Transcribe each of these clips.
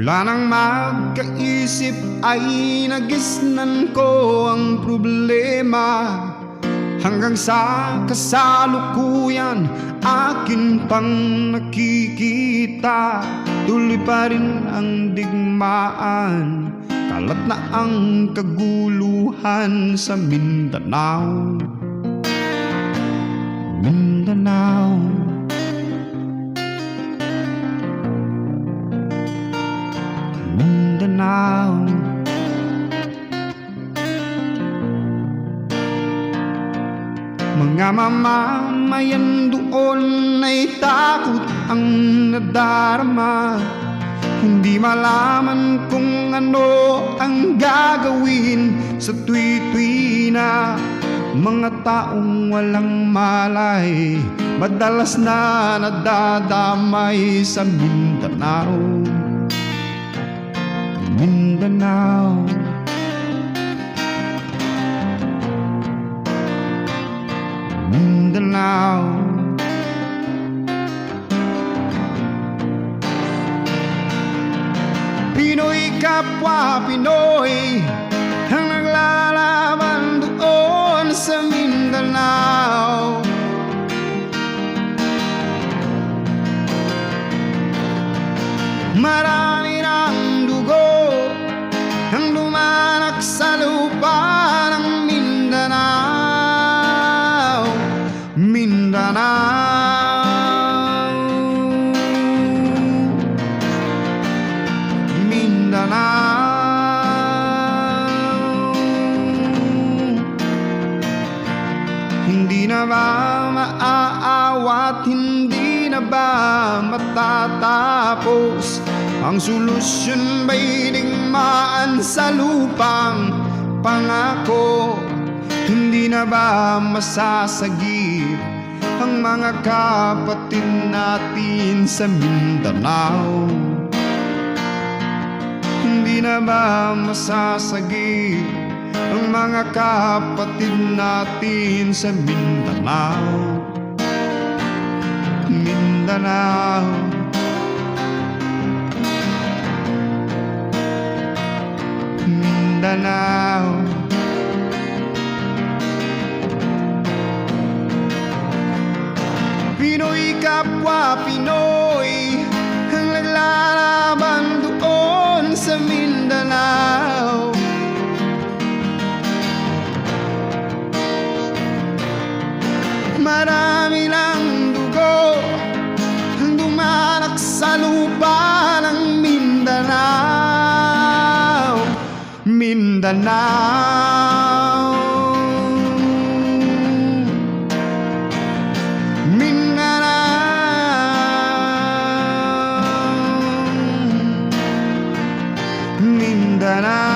Mula nang magkaisip ay nagisnan ko ang problema, hanggang sa kasalukuyan akin pang nakikita. Tuloy pa rin ang digmaan, kalat na ang kaguluhan sa Mindanao. Mindanao, Mindanao. Mga mamamayan doon ay takot ang nadarama, hindi malaman kung ano ang gagawin sa tuwi-tuwi na. Mga taong walang malay, madalas na nadadamay sa Mindanao. Mindanao, Mindanao. Pinoy kapwa Pinoy ang naglalaban doon sa Mindanao. Marami ng dugo ang lumanak sa lupa ng Mindanao. Mindanao, Mindanao. Hindi na ba maaawat, hindi na ba matatapos? Ang solusyon ba'y digmaan sa lupang pangako? Hindi na ba masasagip ang mga kapatid natin sa Mindanao? Hindi na ba masasagip ang mga kapatid natin sa Mindanao? Mindanao, Mindanao. Pinoy kapwa Pinoy ang naglalaban doon sa Mindanao. Marami lang dugo ang dumanak sa lupa ng Mindanao. Mindanao, Mindanao, Mindanao.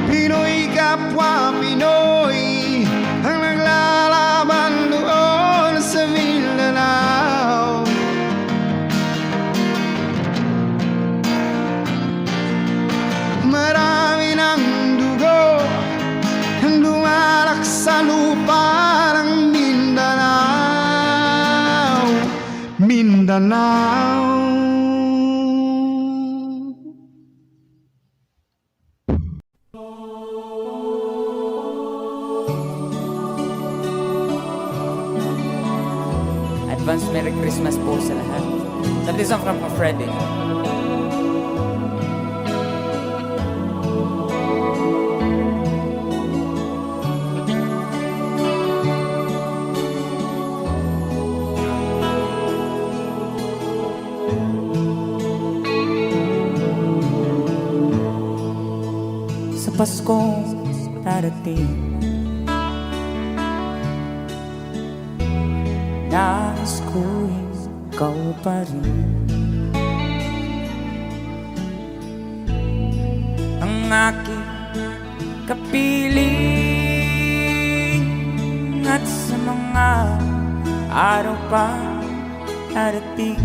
Pinoy kapwa Pinoy ang naglalaban doon sa Mindanao. Marami ng dugo ang lumalak sa lupa ng Mindanao. Mindanao. Advance Merry Christmas po sa lahat. That is from Freddy. Sa Paskong darating, nais ko'y ikaw pa rin ang aking kapiling. At sa mga araw pa darating,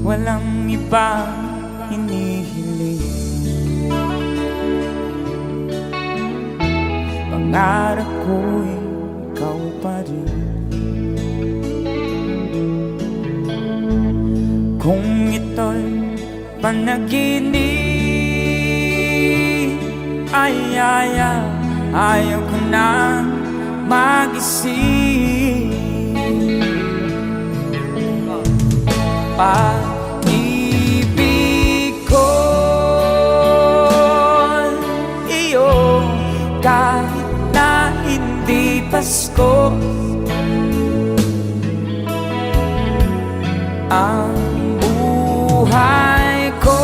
walang ibang hinihiling. Pangarap ko'y panaginip ayaw ko na magising. Pag-ibig ko iyo kahit na hindi Pasko. Ang buhay ko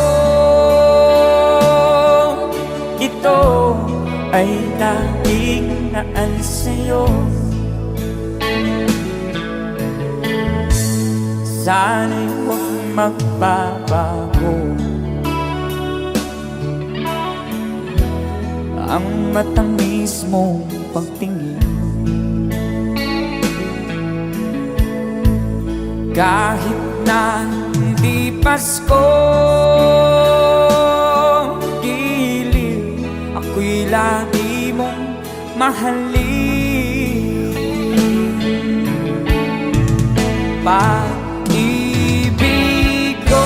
ito ay laging naan sa'yo. Sana'y huwag magbabago ang matamis mong pagtingin. Kahit na hindi Pasko, giliw ako'y lagi mong mahalin. Pag-ibig ko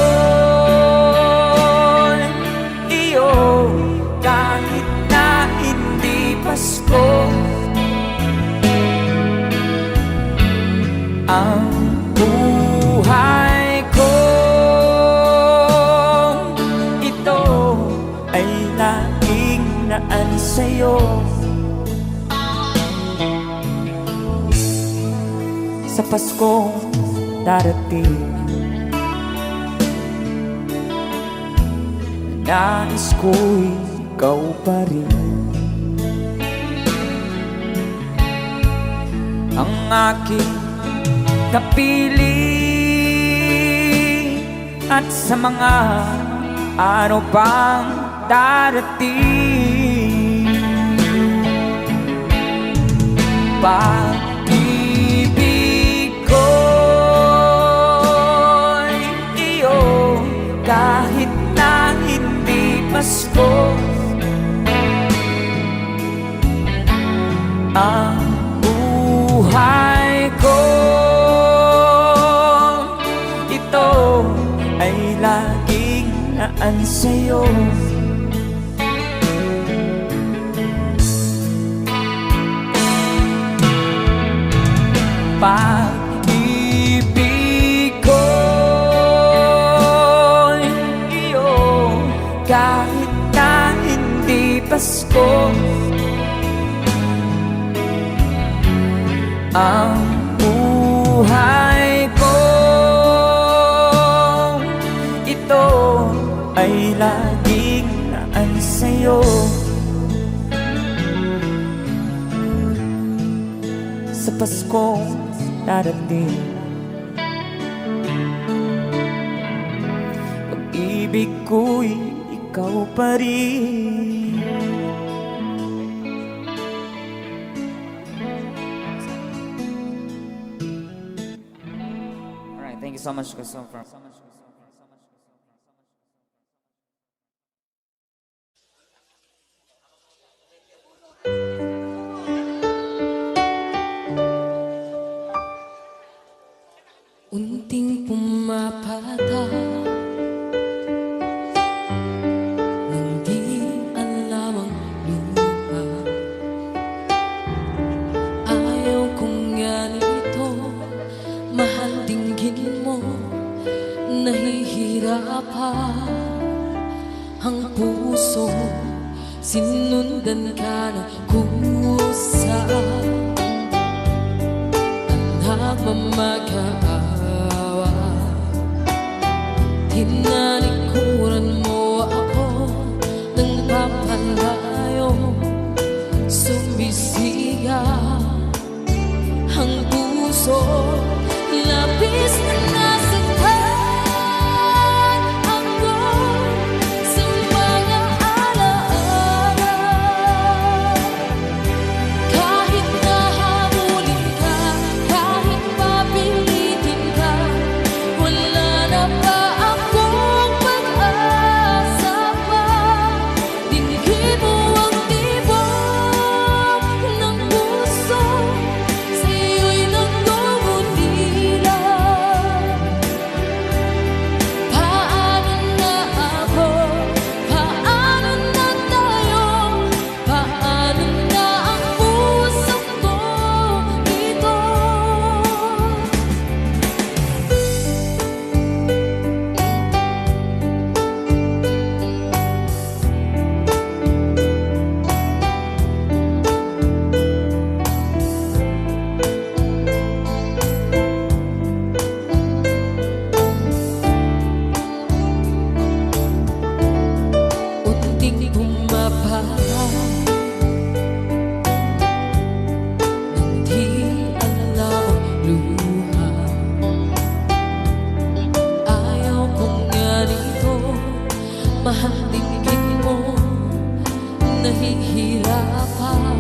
iyo kahit na hindi Pasko. Ang buhay ko ito ay laging naan sa'yo. Sa Paskong darating, nais ko'y ikaw pa rin ang aking kapili. At sa mga araw pang darating, pag-ibig ko iyo kahit na hindi Pasko. Ang buhay ko ito ay laging naan sa'yo. Pag-ibig ko iyo kahit na hindi Pasko. Ang buhay ko ito ay laging naan sa'yo. Sa Paskong darating, pag-ibig ko'y ikaw pa rin. Alright, thank you so much, Christopher. Unting pumapata nang di alam ang lupa. Ayaw kong ganito, mahal dinggin mo. Nahihirapan ang puso, sinundan ka ng kusa. Ang nagmamagaawa, tinalikuran mo ako ng papalayo. Sumisigaw ang puso, labis na nasaktan ako sa mga alaala. Kahit nahabulin ka, kahit papilitin ka, wala na ba akong pag-asa? Nang di alam luha. Ayaw kong ganito, mahalingin mo. Nahihirapan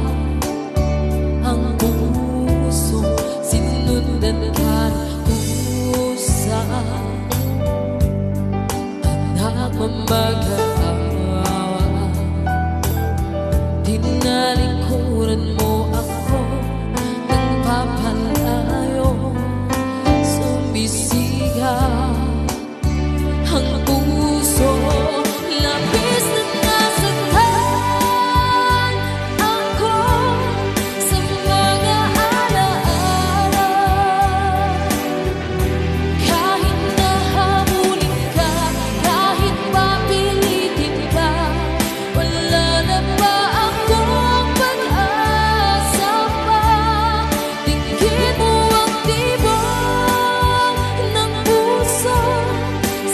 ang puso, sinundan ka kusa. Anak mamag-aawa, tinalikuran mo ako ng papalayo. Sumisigaw ang puso, labis na nasaktan ako sa mga alaala. Kahit nahabulin ka, kahit papilitin ka, wala na ba akong pag-asa pa? Tingin mo ang tibok ng puso,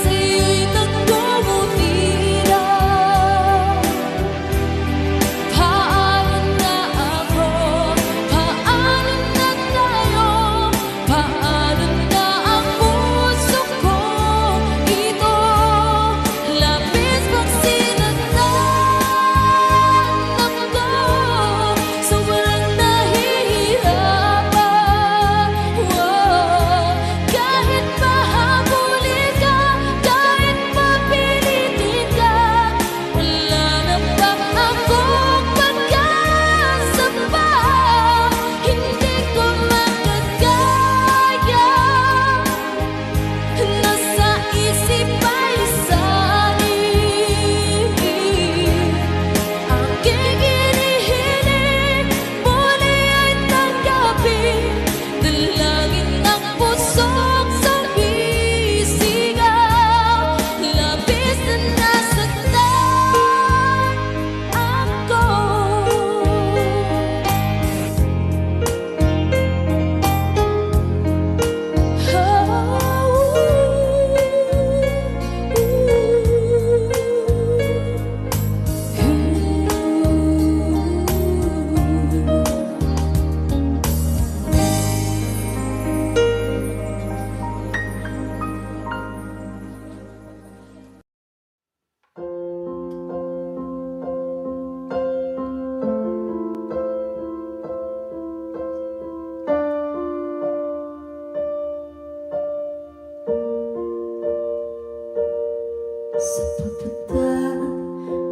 sa'yo'y nagmumutira. Paano na ako? Paano na tayo? Paano na ang puso ko ito? Labis pang sinaktan ako, sobrang nahihirapan. Kahit mahabulin ka, kahit mapilitin ka, wala na ba akong pag-asa pa? Hindi ko magagaya, nasa isip ay lisanin. Aking hinihiling, muli ay tanggapin. Dalangin ng puso't sumisigaw, labis na nasaktan ako. Sa papunta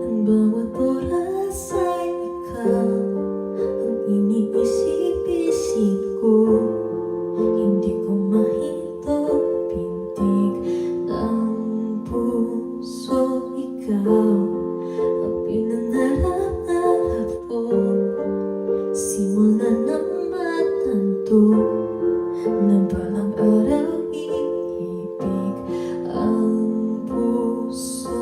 ng bawat oras ay ikaw ang iniisip-isip ko. Hindi ko mahito pintig ang puso. Ikaw ang pinangarap-ngarap ko, simula ng matanto na balang araw iibig ang puso.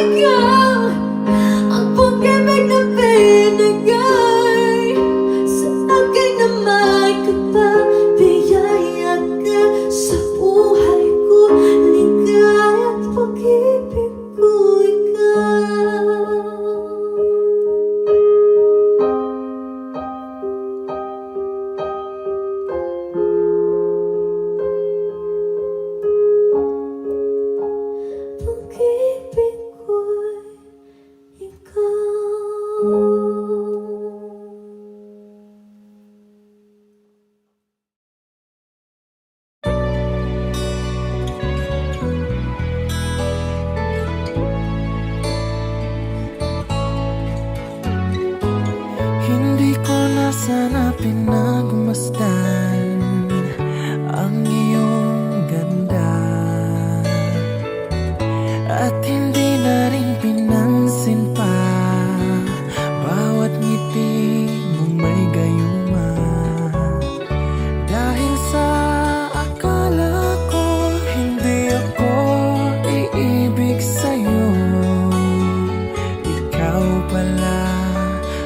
ikaw ang pag-ibig na binigay sa akin na may kapabiyaya ka sa buhay ko. Ligaya at pag-ibig ko ikaw. Pag-ibig ko'y ikaw. Hindi ko na sana pinagmasdan ang iyong ganda, at hindi na rin pinansin pa bawat ngiti mong may gayuma. Dahil sa akala ko hindi ako iibig sa'yo, ikaw pala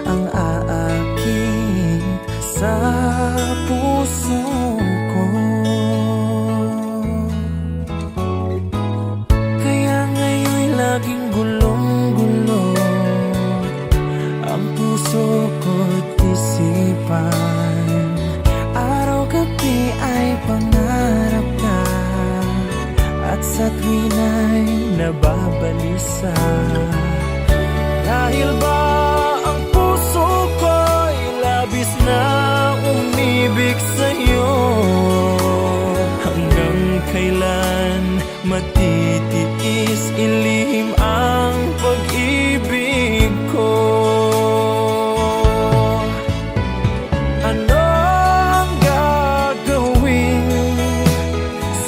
ang aakit sa puso ko. Kaya ngayon'y laging gulong-gulo ang puso ko't isipan. Araw-gabi ay pangarap ka, at sa tuwina'y nababalisa. Dahil ba ang puso ko'y labis na umibig sa'yo? Hanggang kailan matitiis ilihim ang pag-ibig ko? Ano ang gagawin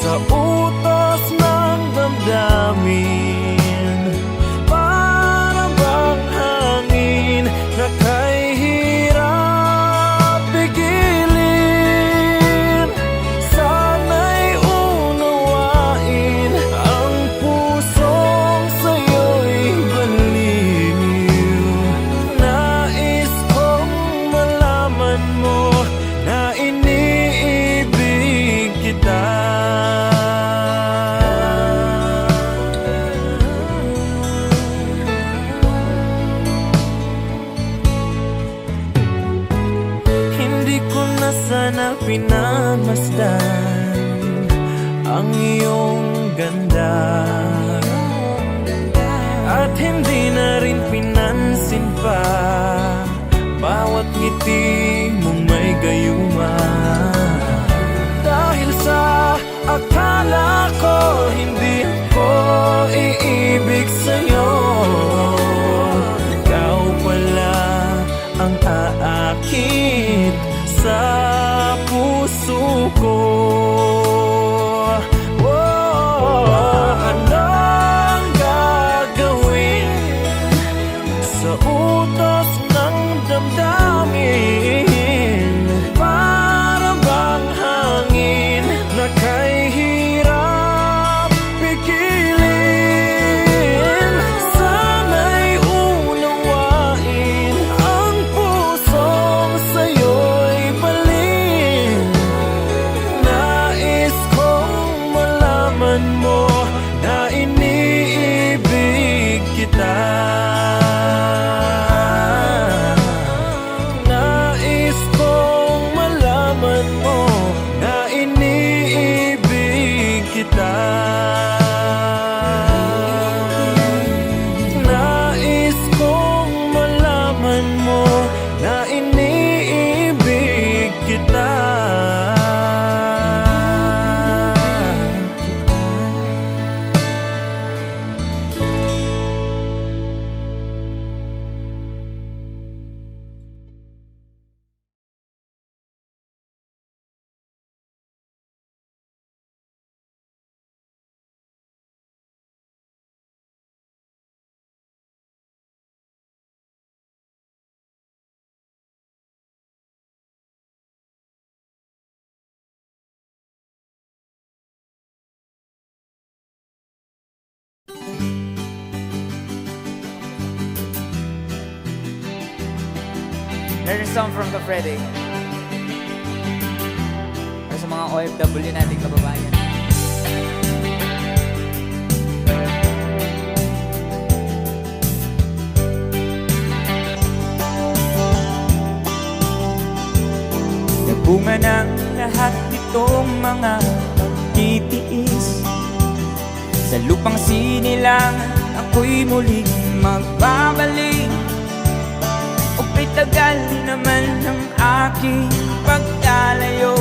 sa utos ng damdamin? Para bang hangin na kay hirap pigilin? Sana'y unawain ang pusong sa'yo'y baliw. Nais kong malaman mo na iniibig kita. Hindi ko na sana pinagmasdan ang iyong ganda, at hindi na rin pinansin pa bawat ngiti mong may gayuma. Dahil sa akala ko hindi ako iibig sa'yo, ikaw pala ang aakit sa puso ko. Ano ang gagawin sa utos ng damdamin? Para bang hangin na kay hirap pigilin? Sana'y unawain ang pusong sa'yo'y balin. Nais kong malaman mo na iniibig kita. There's a song from the Freddy. Para sa mga OFW nating kababayan. Nagbunga ng lahat itong mga pagtitiis. Sa lupang sinilangan ako'y muling magbabalik. O pitagal naman ang aking pagkalayo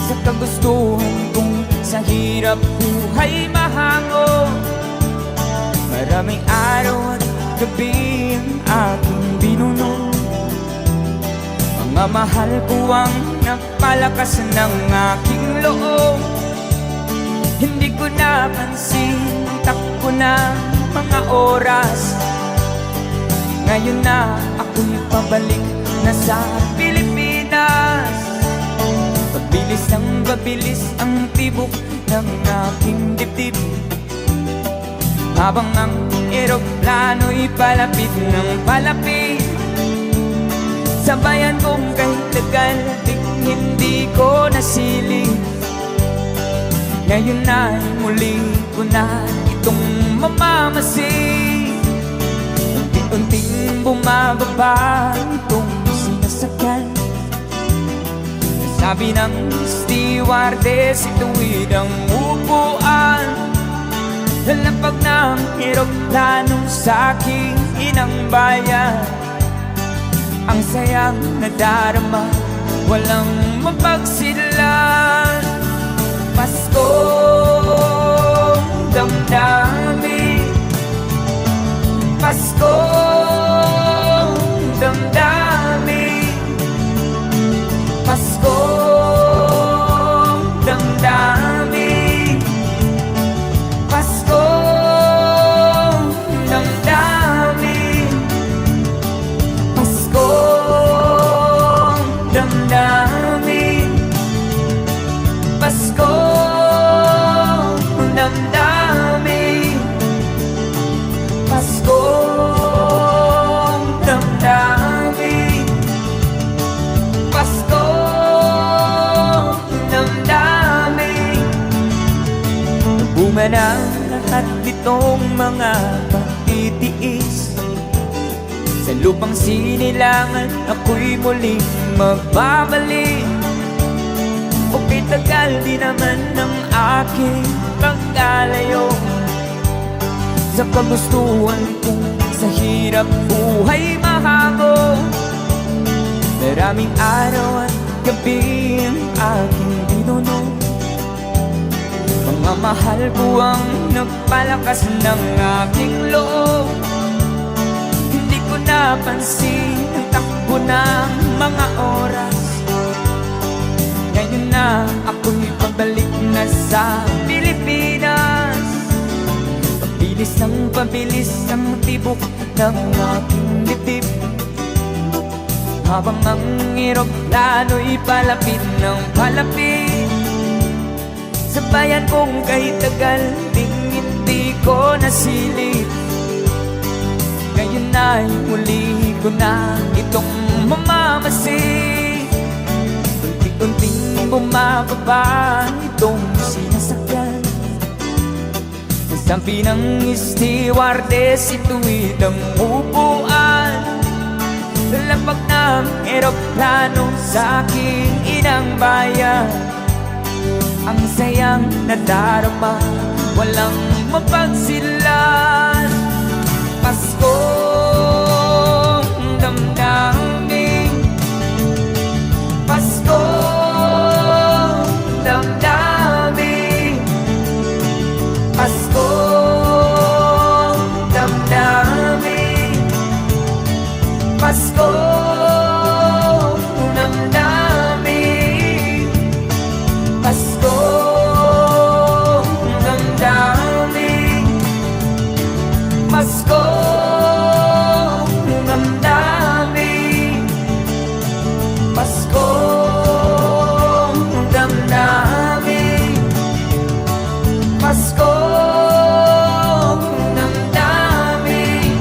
sa kagustuhan kong sa hirap buhay mahango. Maraming araw at gabi ang aking binuno. Mga mahal ko ang nagpalakas ng aking loob. Hindi ko napansin ang takbo ng mga oras. Ngayon na ako'y pabalik na sa Pilipinas. Pabilis ng pabilis ang tibok ng aking dibdib, habang ang eroplano'y palapit ng palapit. Sa bayan kong kahit tagal hindi ko nasilip. Ngayon ay muli ko na itong mamamasid. Unti-unting bumababa itong sinasakyan. Sabi ng stewardess, ituwid ang upuan. Lalapag ng eroplano sa aking inang bayan. Ang sayang nadarama, walang mapagsidlan. Paskong damdamin, Paskong damdamin, Paskong damdamin, Paskong damdamin, Paskong damdamin, Paskong damdamin, Paskong damdamin, Paskong damdamin. Bunga ng lahat itong mga pagtitiis. Sa lupang sinilangan ako'y muling magbabalik. O pitagal di naman ng aking pagkalayo sa kagustuhan kong sa hirap buhay mahango. Maraming araw at gabi ang aking binuno. Mga mahal ko ang nagpalakas ng aking loob. Hindi ko napansin ang takbo ng mga oras. Ngayon na ako'y pabalik na sa Pilipinas. Pabilis ng pabilis ang tibok ng aking dibdib, habang ang eroplano'y palapit ng palapit. Sa bayan kong kahit tagal hindi ko nasilip. Ngayon ay muli ko na itong mamamasid. Unti-unting bumababa itong sinasakyan. Sabi ng stewardess, ituwid ang upuan. Lalapag ng eroplano sa aking inang bayan. Ang sayang nadarama, walang mapagsilan. Paskong damdamin, Paskong damdamin, Paskong damdamin, Paskong damdamin, Paskong damdamin, Paskong damdamin, Paskong damdamin, Paskong damdamin.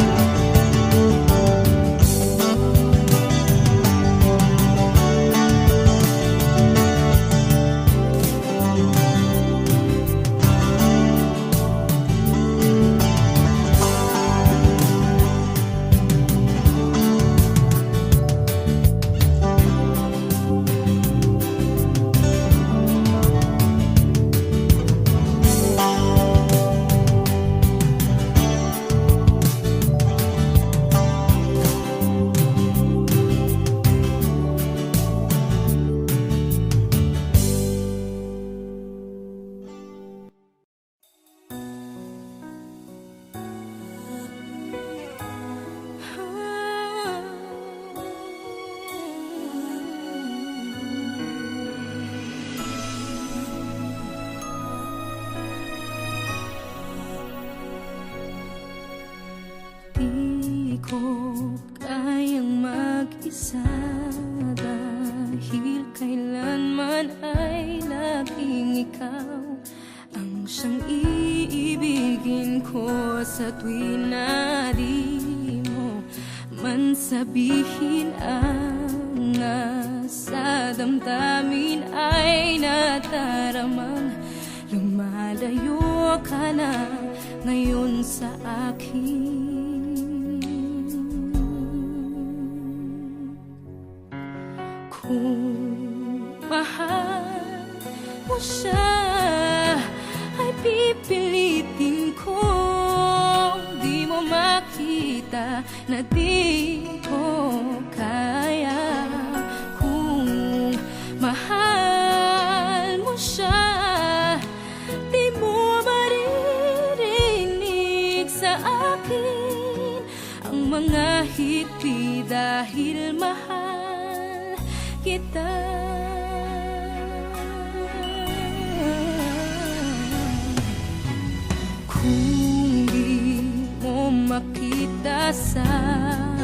ko kayang mag-isa dahil kailanman ay laging ikaw ang siyang iibigin ko sa tuwing na di mo man sabihin ang nasa damdamin ay nataramang lumalayo ka na ngayon sa akin. Kung mahal mo siya ay pipilitin ko di mo makita na di ko kaya. Kung mahal mo siya di mo maririnig sa akin ang mga hikbi dahil mahal kita. Kung di mo makita sa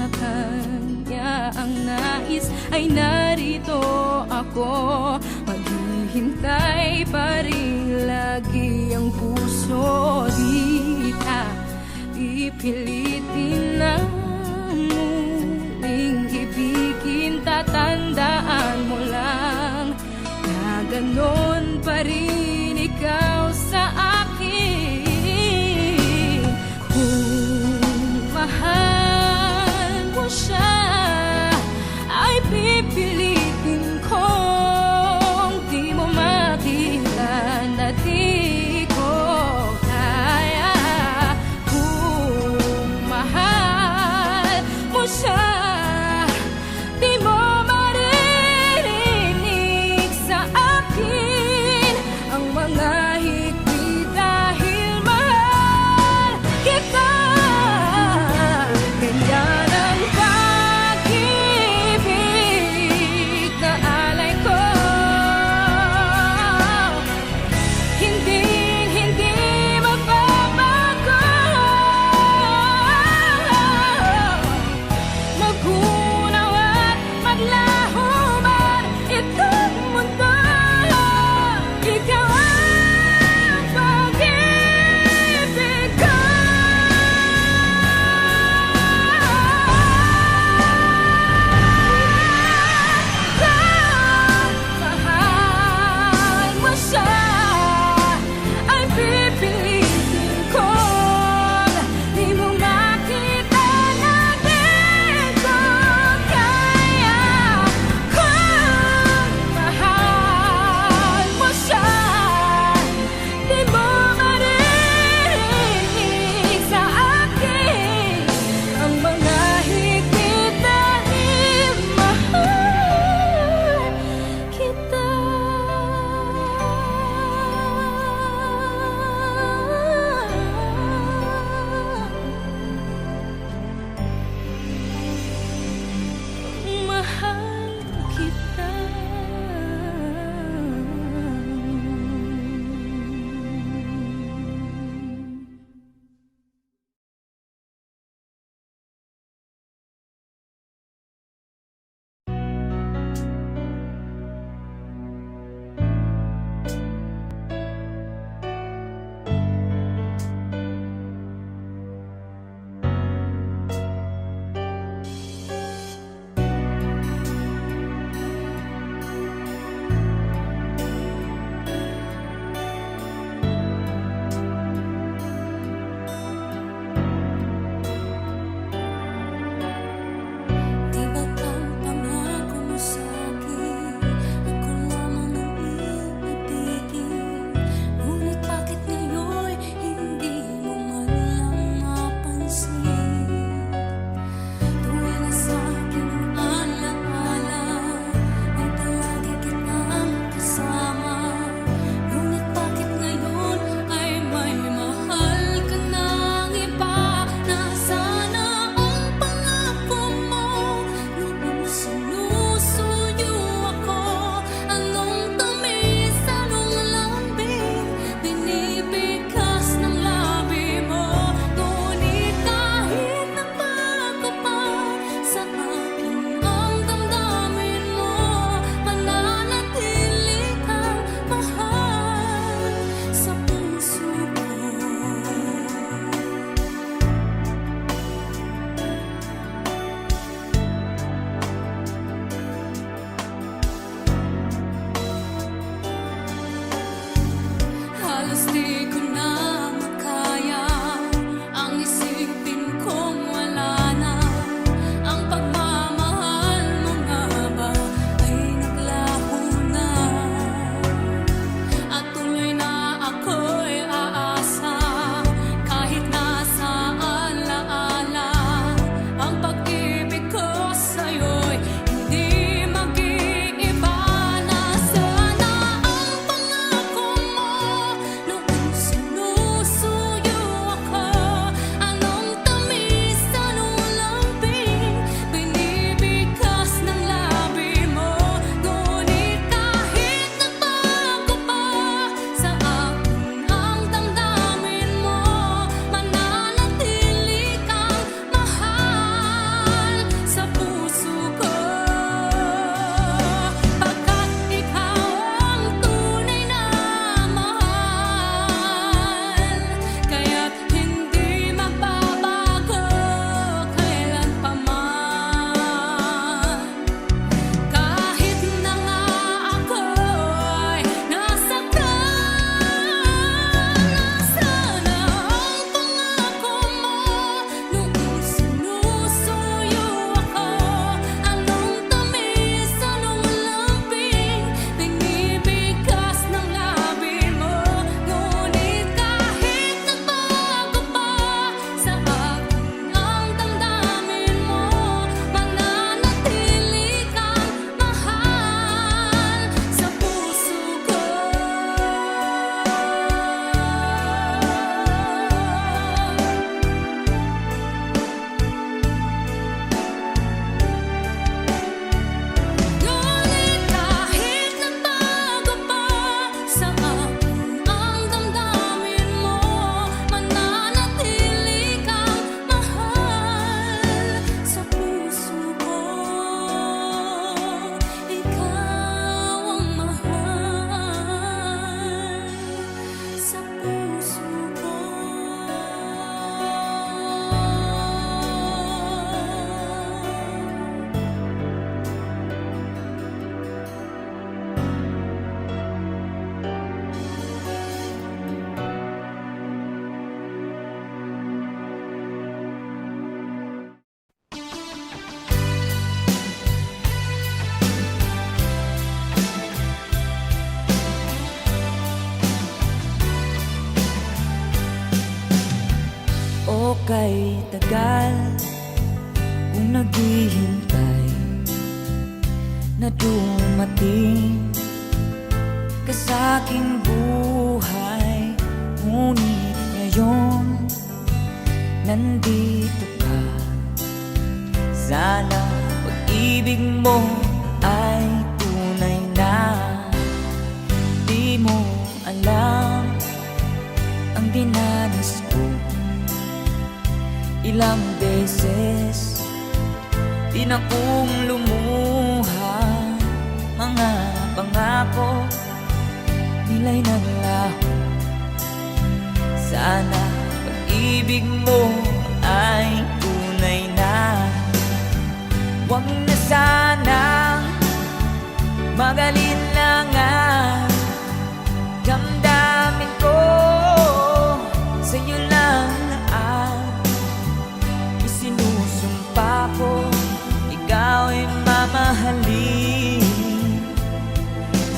kanya ang nais ay narito ako, maghihintay pa rin lagi ang puso. Di ka pipilitin na muling ibigin, tatandaan mo lang na ganon pa rin ikaw sa akin. Kung mahal mo siya ay pipilitin kong di mo makita na di ko kaya. Kung mahal mo siya di mo maririnig sa akin ang tagal kung naghihintay na dumating ka sa aking buhay. Ngunit ngayon nandito ka. Sana pag-ibig mo ay tunay na. Di mo alam ang dinanas ko. Ilang beses din akong lumuha. Mga pangako nila'y naglaho. Sana pag-ibig mo ay tunay na. Huwag na sanang magalinlangan. Damdamin ko sa'yo lang ang isinusumpa ko. Ikaw ay mamahalin.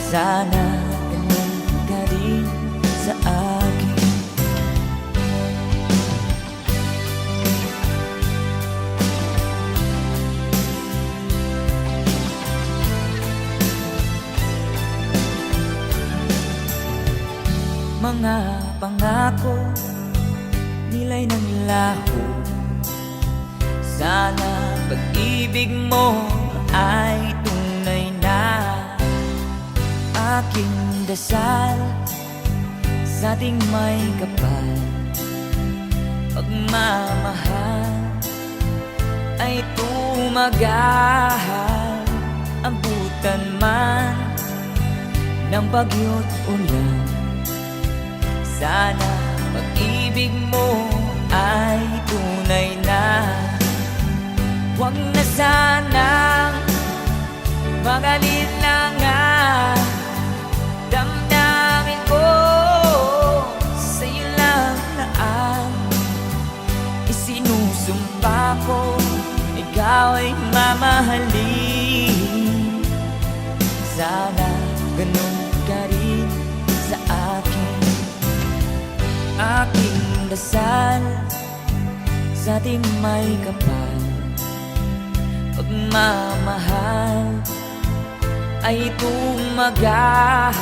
Sana ganun ka rin sa akin. Mga pangako nila'y naglaho. Sana pag-ibig mo ay tunay na. Aking dasal sa ating may kapal, pagmamahal ay tumagal. Abutan man ng bagyo't ulan. Sana pag-ibig mo ay tunay na. Huwag na sanang magalinlangan. Damdamin ko sa'yo lang na ang isinusumpa ko. Ikaw ay mamahalin. Sana ganun ka rin sa akin. Aking dasal sa ating may kapal, pagmamahal ay tumagal.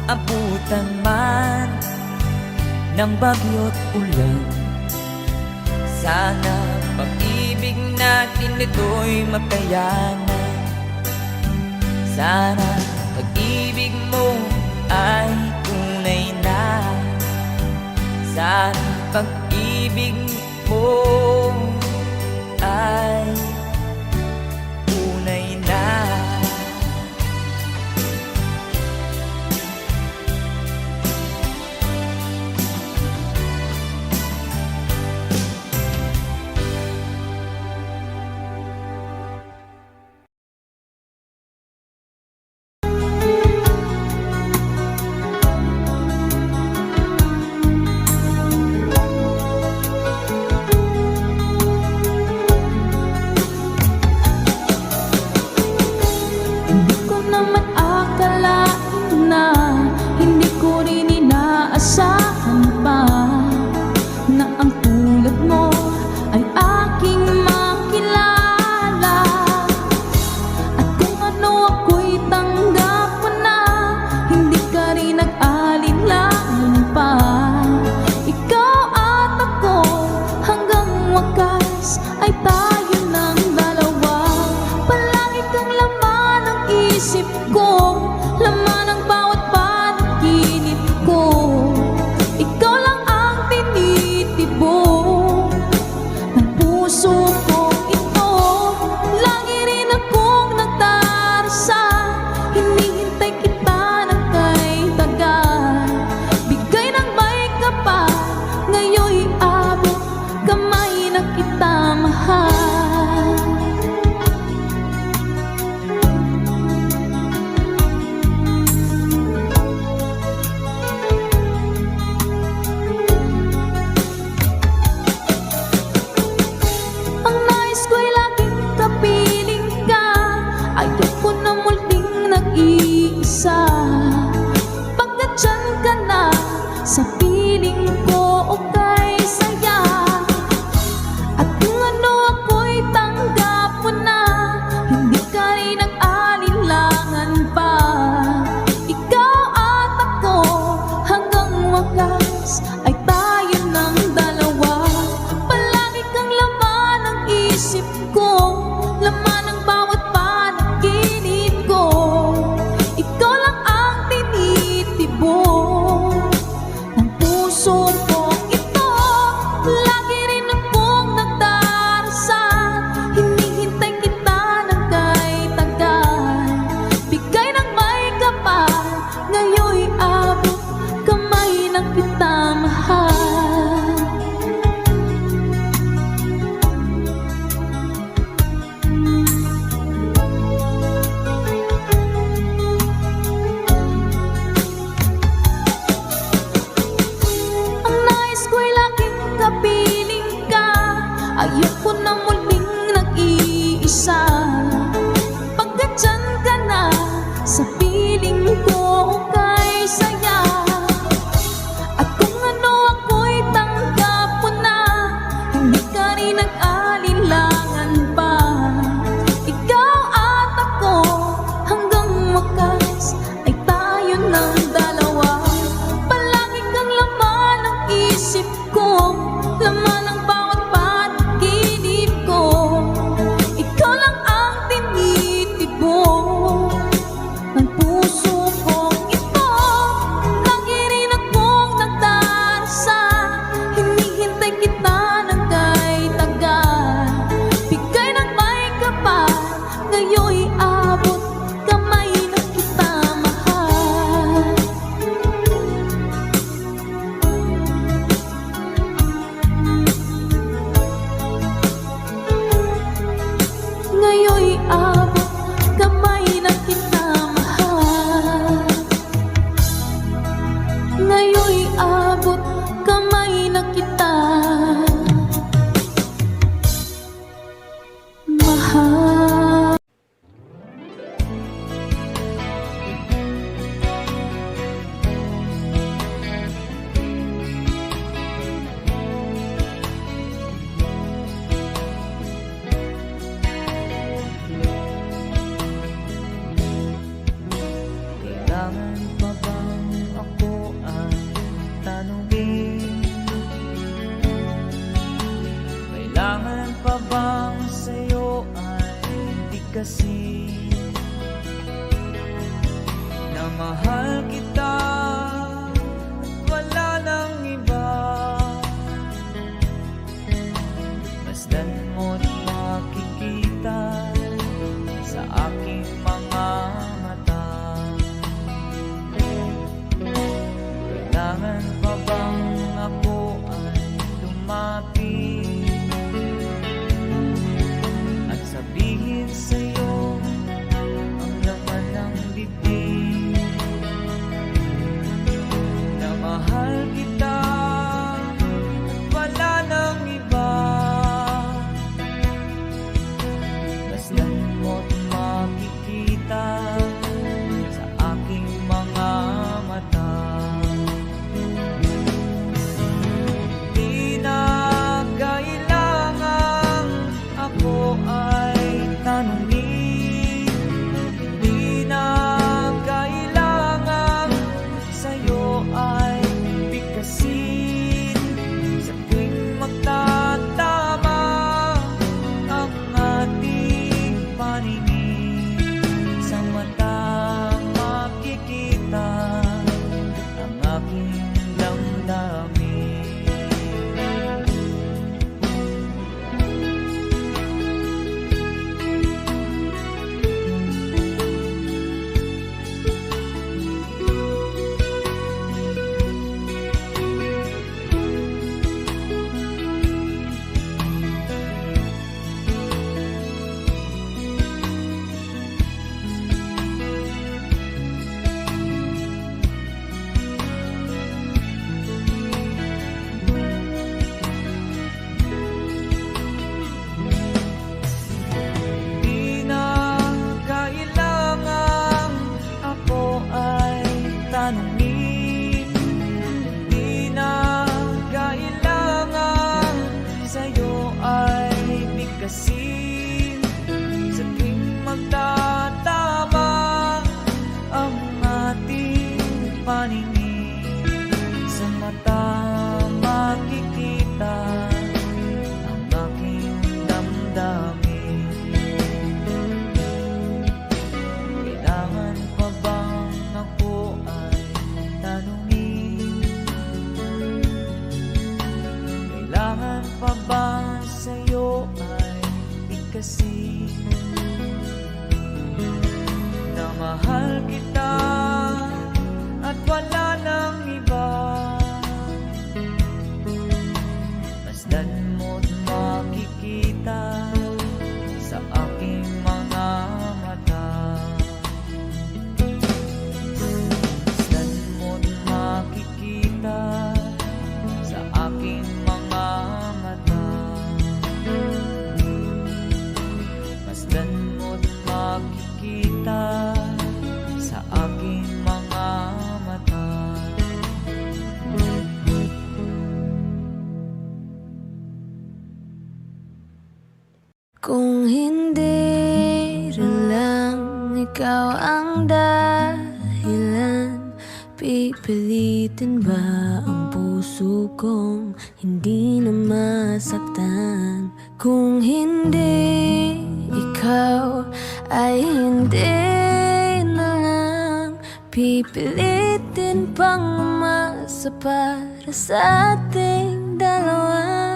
Abutan man ng bagyo't ulan. Sana pag-ibig natin ito'y makayanan. Sana pag-ibig mo ay tunay na. Sana pag-ibig mo ay tunay na. Ang Ayoko na muling nag-iisa. Pagkat dyan ka na, sa piling ko kay saya. At kung ano ako'y tanggap mo na, hindi ka rin nag-alinlangan pa. Ikaw at ako, hanggang wakas ay tayo ng dalawa. Palagi kang laman ng isip ko, laman ng bawat panaginip ko. Ikaw lang ang tinitibok ng puso kong ito. Lagi rin akong nagdarasal, hinihintay kita ng kay tagal. Bigay ng may kapal, ngayon'y abot kamay na kita mahal. Ngayon'y abot kamay na kita mahal. Ngayon'y abot kamay na kita mahal. Kailangan pa bang ako ang tanungin? Kailangan pa bang sa'yo ay bigkasin na mahal kita at wala nang iba? Masdan mo't makikita sa aking mga mata. Kailangan pa bang ako ay lumapit at sabihin sa'yo ang laman ng bibig na mahal kita at wala nang iba? Masdan mo't makikita sa aking mga mata. Di na kailangang ako ay tanungin, di na kailangang sa'yo ay bigkasin. Sa tuwing magtatama ang ating paningin, sa mata makikita ang aking damdamin. Di na kailangang ako ay tanungin, di na kailangang sa'yo ay bigkasin. Sa tuwing magtatama ang ating paningin, sa mata makikita ang aking damdamin. Kailangan pa bang ako ay tanungin? Kailangan pa ba sa'yo ay bigkasin na mahal kita at wala nang iba? Masdan mo't makikita sa aking mga mata. Masdan mo't makikita sa aking mga mata. Kung hindi rin lang ikaw ang dahilan, pipilitin ba ang puso kong hindi na masaktan? Kung hindi ikaw ay hindi na lang, pipilitin pang umasa para sa ating dalawa.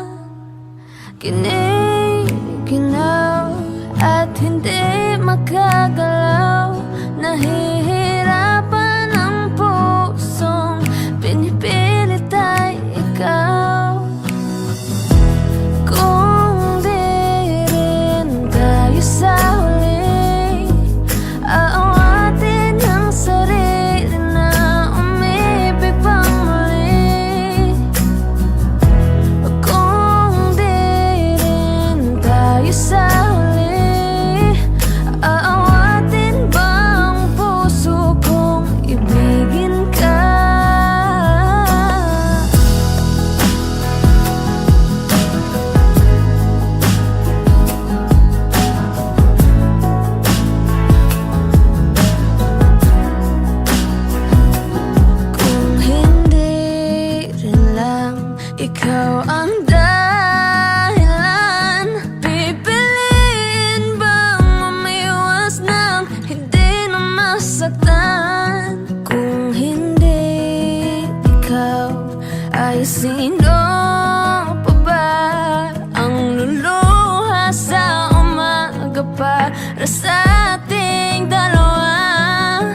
Ginaw at hindi makagalaw, nahihirapan ang pusong pinipilit ay ikaw. Kung di rin tayo sa huli, aawatin ang sarili na umibig pang muli. Kung di rin tayo sa huli, aawatin ba ang puso kong ibigin ka? Kung hindi rin lang ikaw ang dahilan, pipiliin bang umiwas ng hindi na masaktan? Kung hindi ikaw, ay sino pa ba ang luluha sa umaga para sa ating dalawa?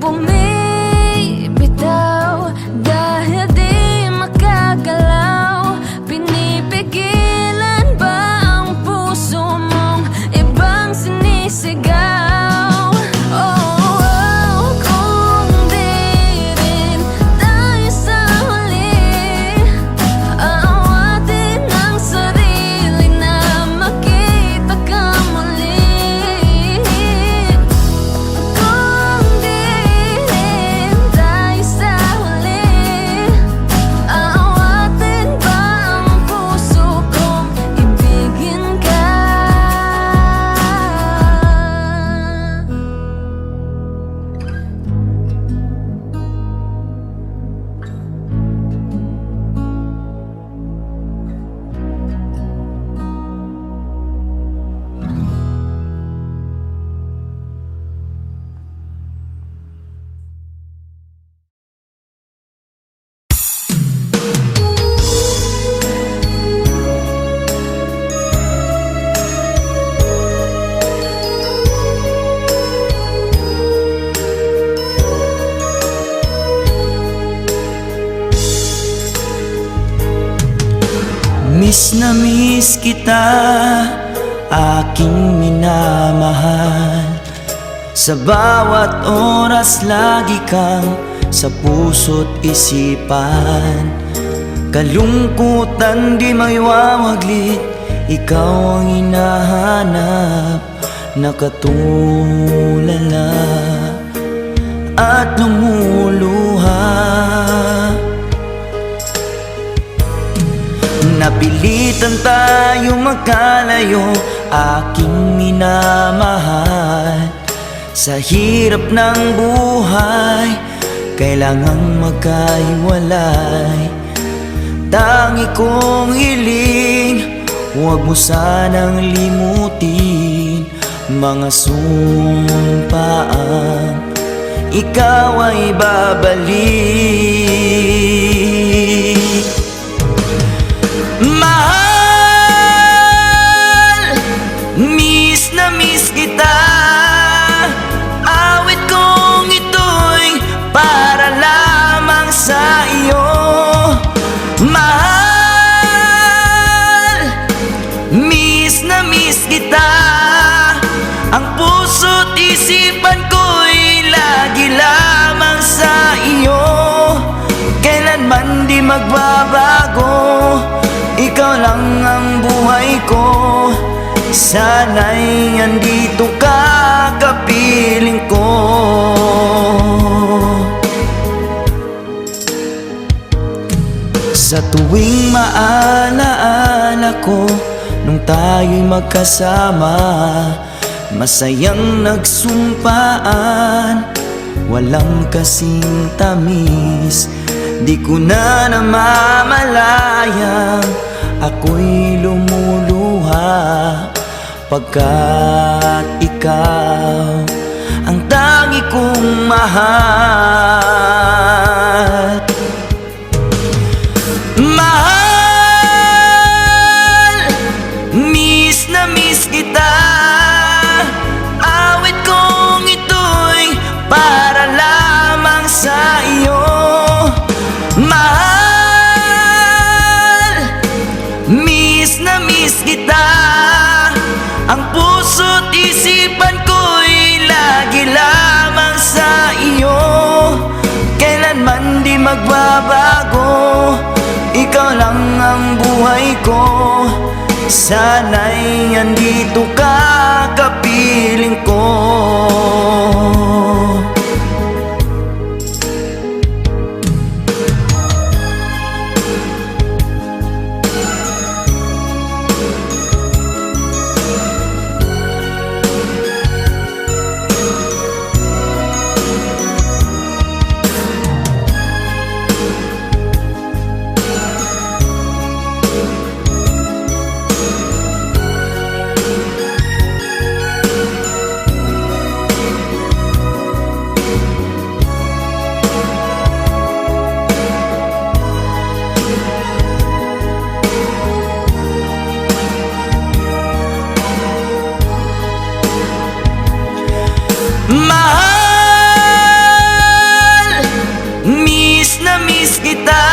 Bumibitaw dahil di makagalaw, pinipigilan ba ang puso mong ibang sinisigaw? Oh, kung di rin tayo sa huli, aawatin ang sarili na makita ka muli. Kung di rin tayo sa huli, aawatin ba ang puso kong ibigin ka? Miss na miss kita, aking minamahal. Sa bawat oras lagi kang sa puso't isipan. Kalungkutan di may wawaglit, ikaw ang hinahanap. Nakatulala at lumuluha. Napilitan tayo magkalayo, aking minamahal. Sa hirap ng buhay, kailangang magkahiwalay. Tangi kong hiling, huwag mo sanang limutin mga sumpaang ikaw ay babalik. Mahal, miss na miss kita. Awit kong ito'y para lamang sa iyo. Mahal, miss na miss kita. Ang puso't isipan ko'y lagi lamang sa iyo. Kailanman di magbabago, ikaw lang ang buhay ko. Sana'y andito ka, kapiling ko. Sa tuwing maalaala ko nung tayo'y magkasama. Masayang nagsumpaan, walang kasing tamis. Di ko na namamalayang ako'y lumuluha, pagkat ikaw ang tangi kong mahal. Mahal, miss na miss kita. Awit kong ito'y para lamang sa iyo. Mahal, miss na miss kita. Ang puso't isipan ko'y lagi lamang sa iyo. Kailanman di magbabago, ikaw lang ang buhay ko. Sana'y andito ka, kapiling ko. Mahal, miss na miss kita.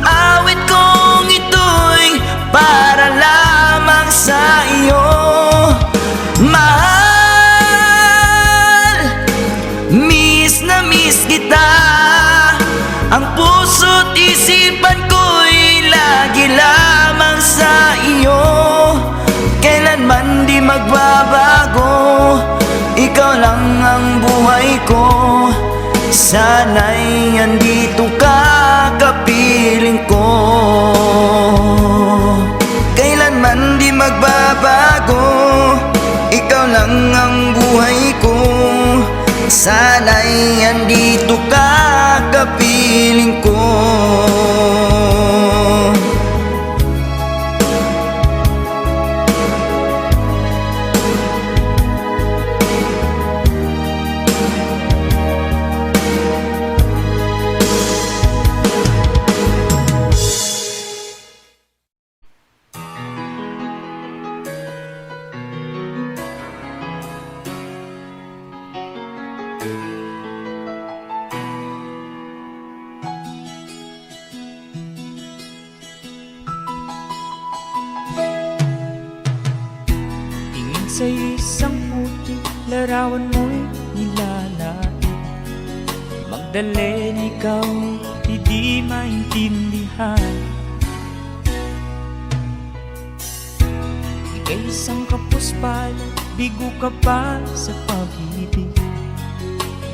Awit kong ito'y para lamang sa iyo. Mahal, miss na miss kita. Ang puso't isipan ko'y lagi lamang sa iyo. Kailanman di magbabago, ikaw lang ang buhay ko. Sana'y andito ka, kapiling ko. Kailanman di magbabago, ikaw lang ang buhay ko. Sana'y andito ka, kapiling ko. Tingin sa isang puti, larawan mo'y nilalait. Magdalena ikaw, hindi maintindihan. Ika'y isang kapuspalad, bigo ka pa sa pag-ibig.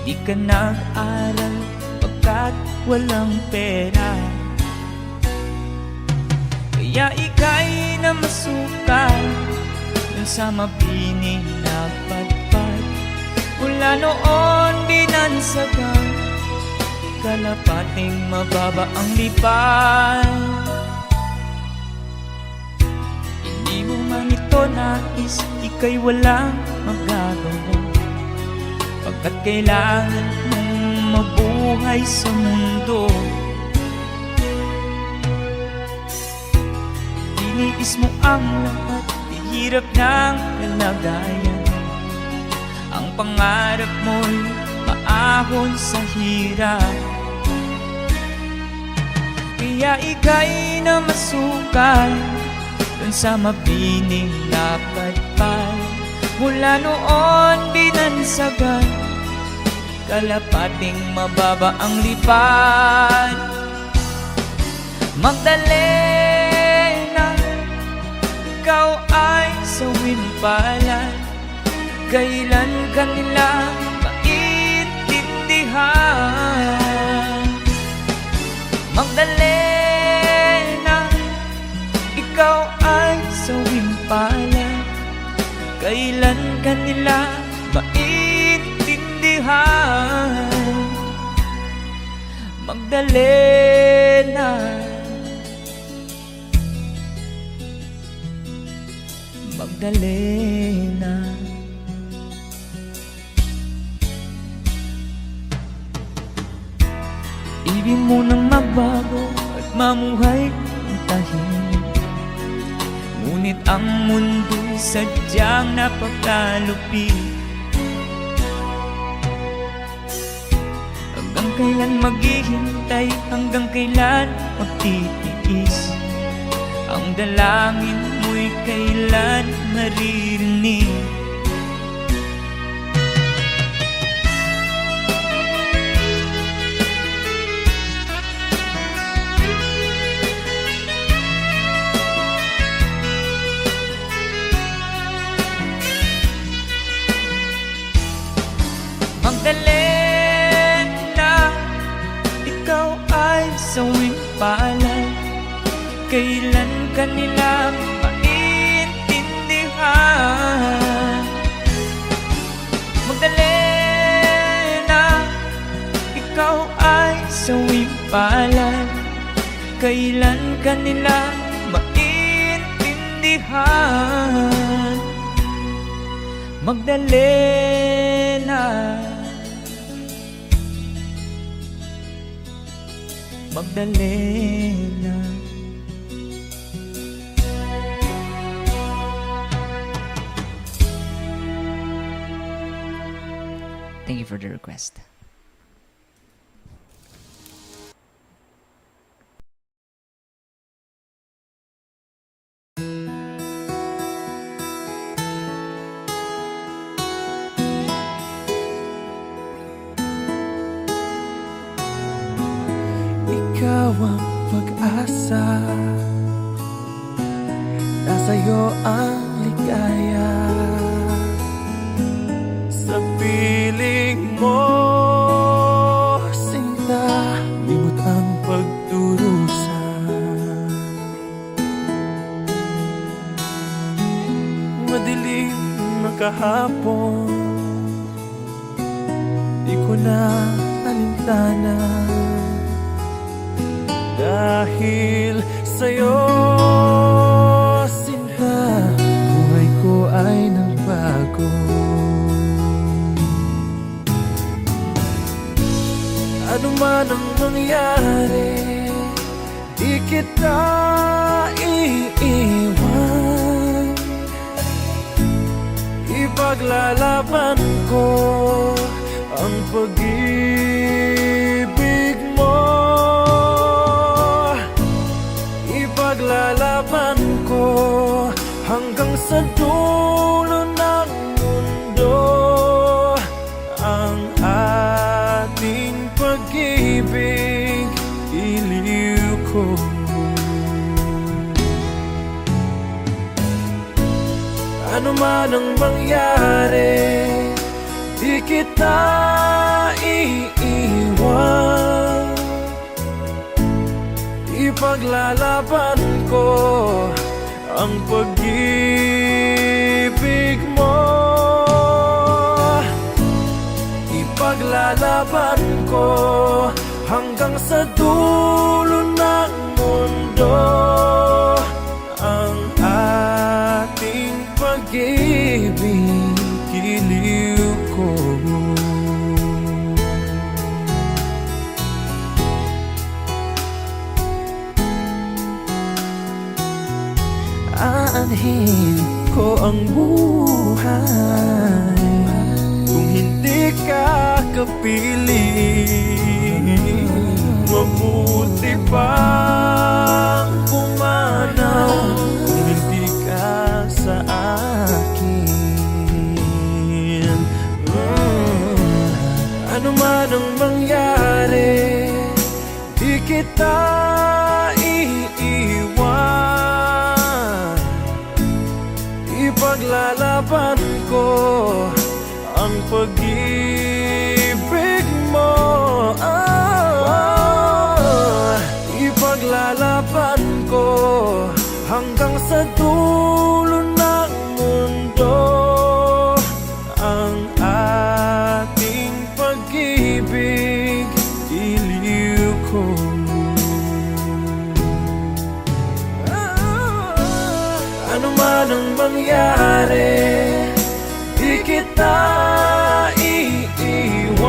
Di ka nag-aral pagkat walang pera. Kaya ika'y namasukan dun sa mabining na padpad. Mula noon binansagan, kalapating mababa ang lipad. Hindi mo man ito nais, ika'y walang magagawa, pagkat kailangan mong mabuhay sa mundo. Iniis mo ang lahat, hirap ng kalagayan. Ang pangarap mo'y maahon sa hirap. Kaya ika'y namasukan dun sa mabining na padpad. Mula noon binansagan, kalapating mababa ang lipad. Magdalena, ikaw ay sawimpalan. Kailan kanila maintindihan? Magdalena, ikaw ay sawing palad. Kailan kanila maintindihan? Magdalena, Magdalena. Ibig mo nang mabago at mamuhay ng tahimik, ngunit ang mundo'y sadyang napakalupit. Hanggang kailan maghihintay, hanggang kailan magtitiis? Ang dalangin mo'y kailan maririnig? Magdalena, ikaw ay sawing palad. Kailan kanila maintindihan? Magdalena, ikaw ay sawing palad. Kailan kanila maintindihan? Magdalena, Magdalena. Thank you for the request. Ikaw ang pag-asa, nasa'yo ang ligaya. Sa piling mo, sinta, limot ang pagdurusa. Madilim na kahapon, di ko na alintana. Dahil sa'yo, sinta, buhay ko ay nagbago. Ano man ang mangyari, di kita iiwan. Ipaglalaban ko ang pag-ibig mo. Ipaglalaban ko hanggang sa dulo ng mundo ang ating pag-ibig, iliw ko. Ano man ang mangyari, di kita iiwan. Ipaglalaban ko ang pag-ibig mo. Ipaglalaban ko hanggang sa dulo ng mundo ang ating pag-ibig, iliw ko. Aanhin ko ang buhay kung hindi ka kapiling. Mabuti pang pumanaw kung hindi ka sa akin. Ano man ang mangyari, di kita iiwan. Ipaglalaban ko ang pag-ibig mo. Ipaglalaban ko hanggang sa dulo ng mundo ang ating pag-ibig, iliw ko. Ano man ang mangyari, di kita iiwan.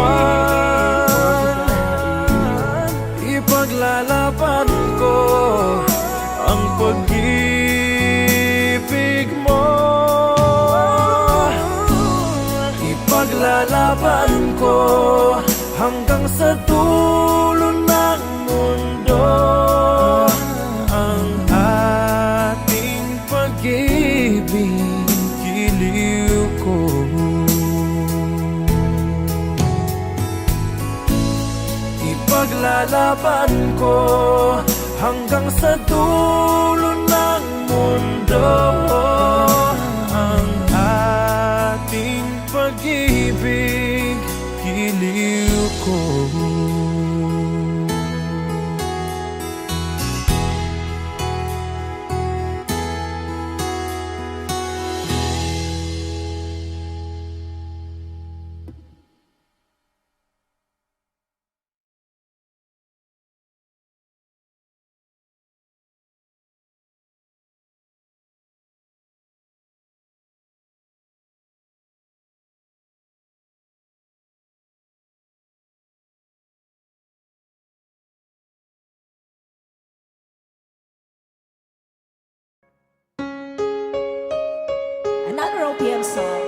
Ipaglalaban ko ang pag-ibig mo. Ipaglalaban ko hanggang sa dulo ng mundo ang ating pag-ibig, giliw ko. Ipaglalaban ko hanggang sa dulo ng mundo ang ating pag-ibig, giliw ko. Another OPM song.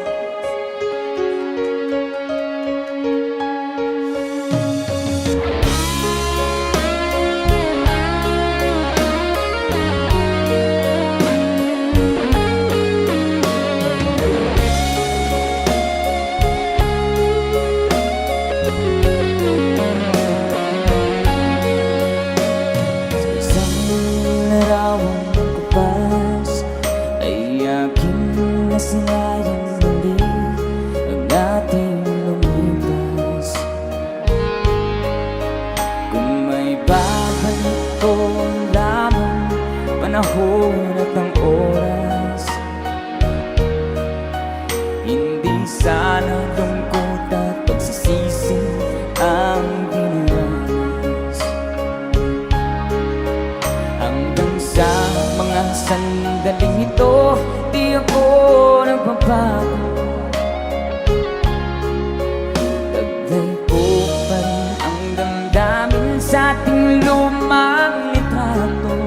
Isang larawang kapas ay aking nasinayang muli ang ating lumipas. Kung may babalik ko lamang panahon at ang oras, hindi sana lungkot at pagsisisi ang dinanas. Hanggang sa mga sandaling ito, di ako nagbabago. Taglay ko pa rin ang damdamin sa ating lumang litrato.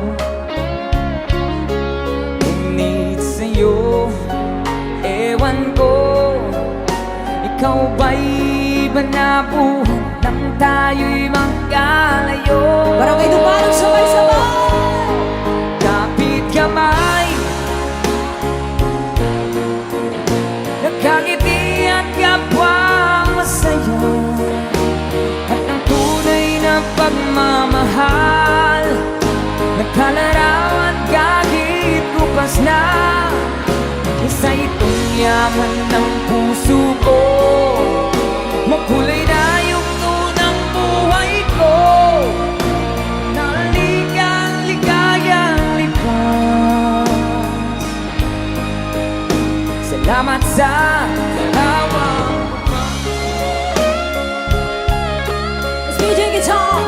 Ngunit sa'yo, ewan ko, ikaw ba'y iba na buhat nang tayo'y magkalayo? Barangay Dumanog, sabay-sabay! Kapit kamay, nakangiti at kapwa masaya, at ang tunay na pagmamahal, nagkalarawan kahit kupas na. Isa itong yaman ng puso ko, makulay na yung tunang buhay ko, naligang ligayang lipas. Salamat sa lawang. Let's DJ guitar!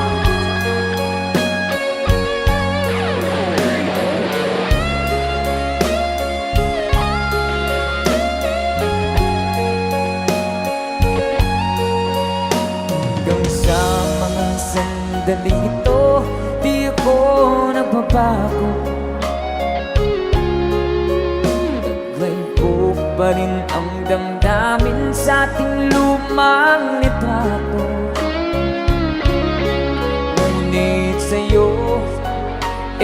Hanggang sa mga sandaling ito, di ako nagbabago. Taglay ko pa rin ang damdamin sa ating lumang litrato. Ngunit sa'yo,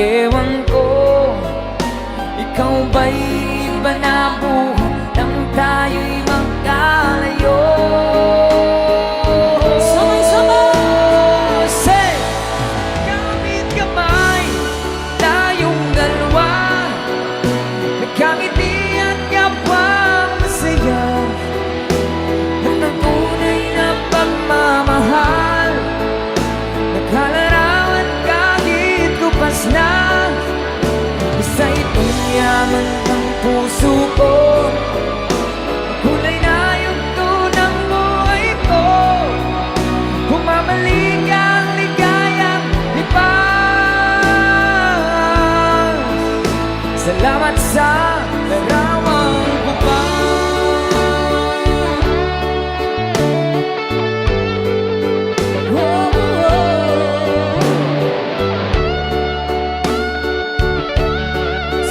ewan ko, ikaw ba'y iba na buhat nang tayo'y magkalayo? Say, gamit kamay, tayong dalawa, nagkangiti at kapwa masaya, at ang tunay na pagmamahal, nagkalarawan kahit kupas na. Isa itong yaman larawan ko pa.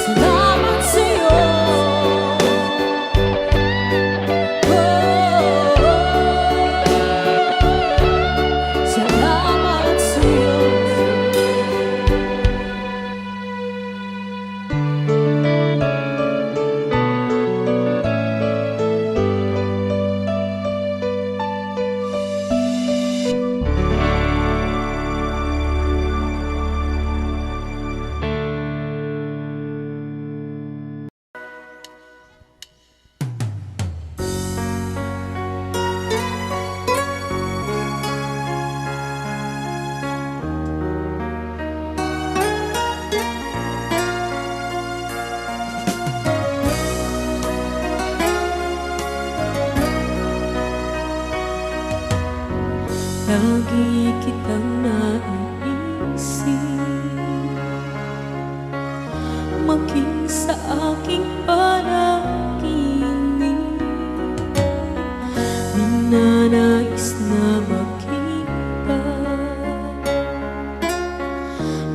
Salamat sa'yo. Salamat sa'yo. Lagi kitang naiisip, maging sa aking panaginip. Ninanais na makita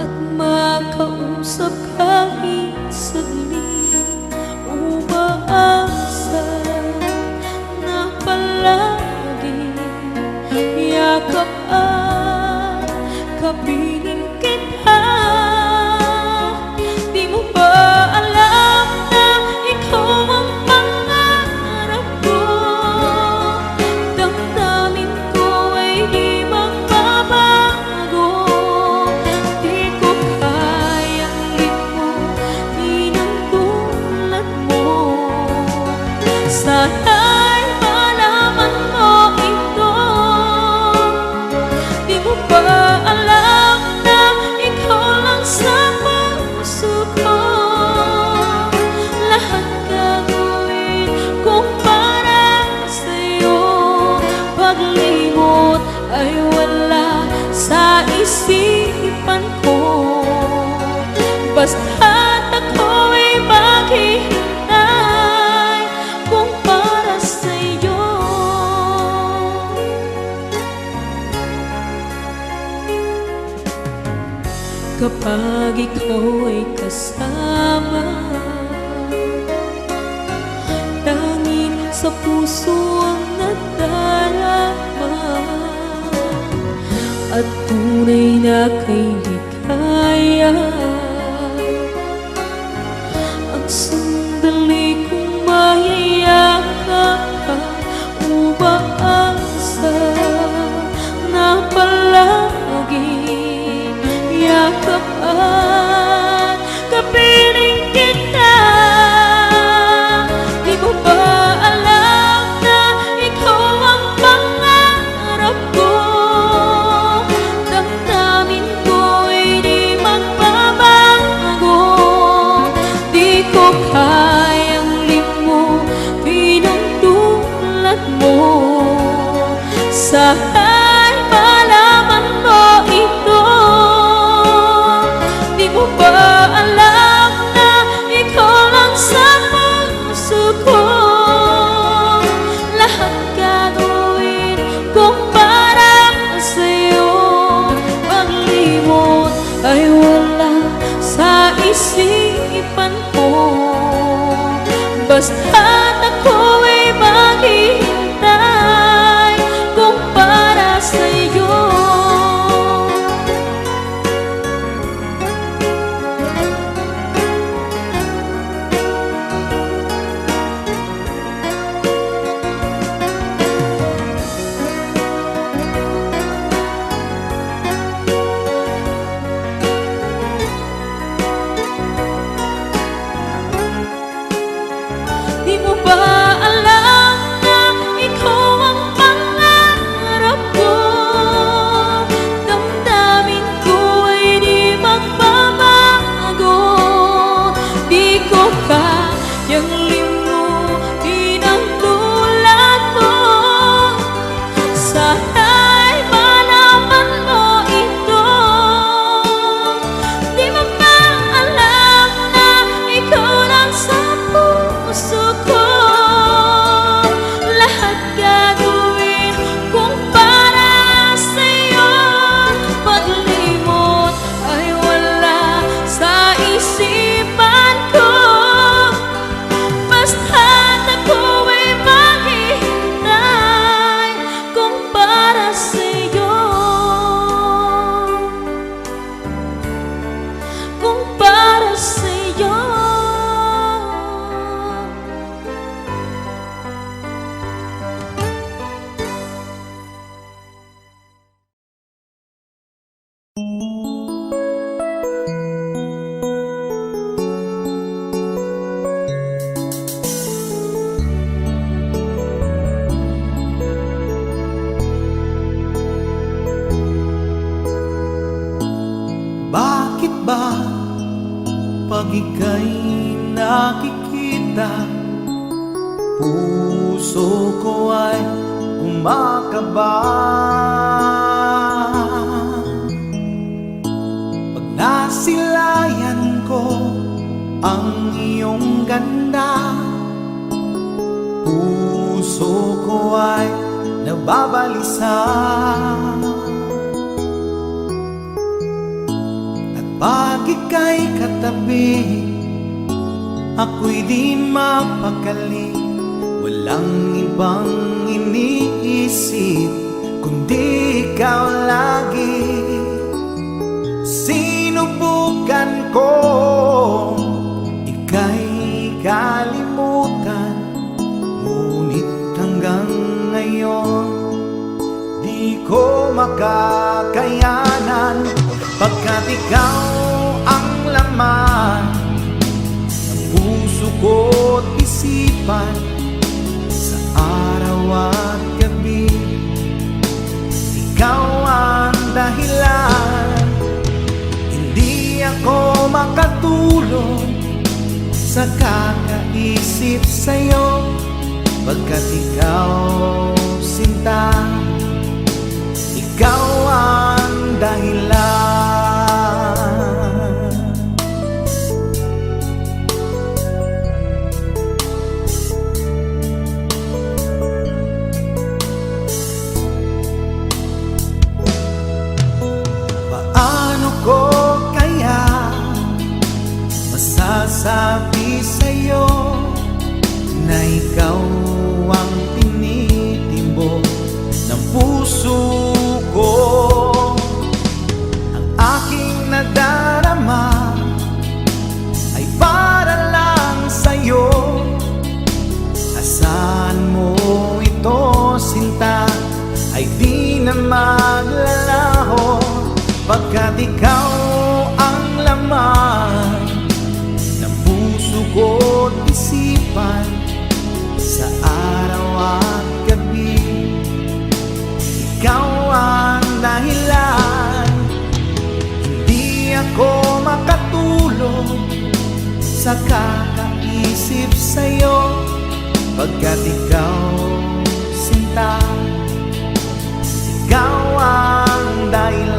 at makausap kahit saglit. Umaasa na palagi yakap at kapiling kita. Di mo ba alam na ikaw ang pangarap ko? Damdamin ko ay di magbabago. Di ko kayang limutin ang tulad mo. Sana'y malaman mo ito. Di mo ba alam na ikaw lang sa puso ko? Lahat gagawin kong para sa'yo. Paglimot ay wala sa isipan ko. Basta't ako'y maghihintay kung para sa'yo. Kapag ikaw ay kasama, tanging sa puso ang nadarama, at tunay na kay ligaya. Ang sandali kong mayayakap ka, umaasa na palagi yakap at kapiling kita. Di mo ba alam na ikaw ang pangarap ko? Damdamin ko ay di magbabago. Di ko kayang limutin ang tulad mo. Sana'y malaman mo ito. Di mo ba alam na ikaw lang sa puso ko? Lahat gagawin kong para sa'yo. Paglimot ay wala sa isipan ko. Basta't ako'y maghihintay kung para sa'yo. Di mo ba alam na ikaw ang pangarap ko? Damdamin ko ay di magbabago. Di ko kayang limutin ang tulad mo. Sana'y malaman mo ito. Di mo ba alam na ikaw lang sa kita, puso ko ay kumakaba. Pag nasilayan ko ang iyong ganda, puso ko ay nababalisa. At pag ika'y katabi, ako'y di mapakali. Walang ibang iniisip kundi ikaw lagi. Sinubukan ko ika'y kalimutan, ngunit hanggang ngayon di ko makakayanan. Pagkat ikaw ang laman ng puso ko't isipan, sa araw at gabi ikaw ang dahilan. Hindi ako makatulog sa kakaisip sa'yo, pagkat ikaw sinta, ikaw ang dahilan. Paano ko kaya masasabi sa'yo na ikaw ang tinitimbok ng puso ko? Ang aking nadarama ay para lang sa'yo. Asahan mo ito, sinta, ay di na maglalaho, pagkat ikaw ang laman ng puso ko't isipan, sa araw at gabi ikaw ang dahilan. Hindi ako makatulog sa kakaisip sa'yo, pagkat ikaw sinta, ikaw ang dahilan.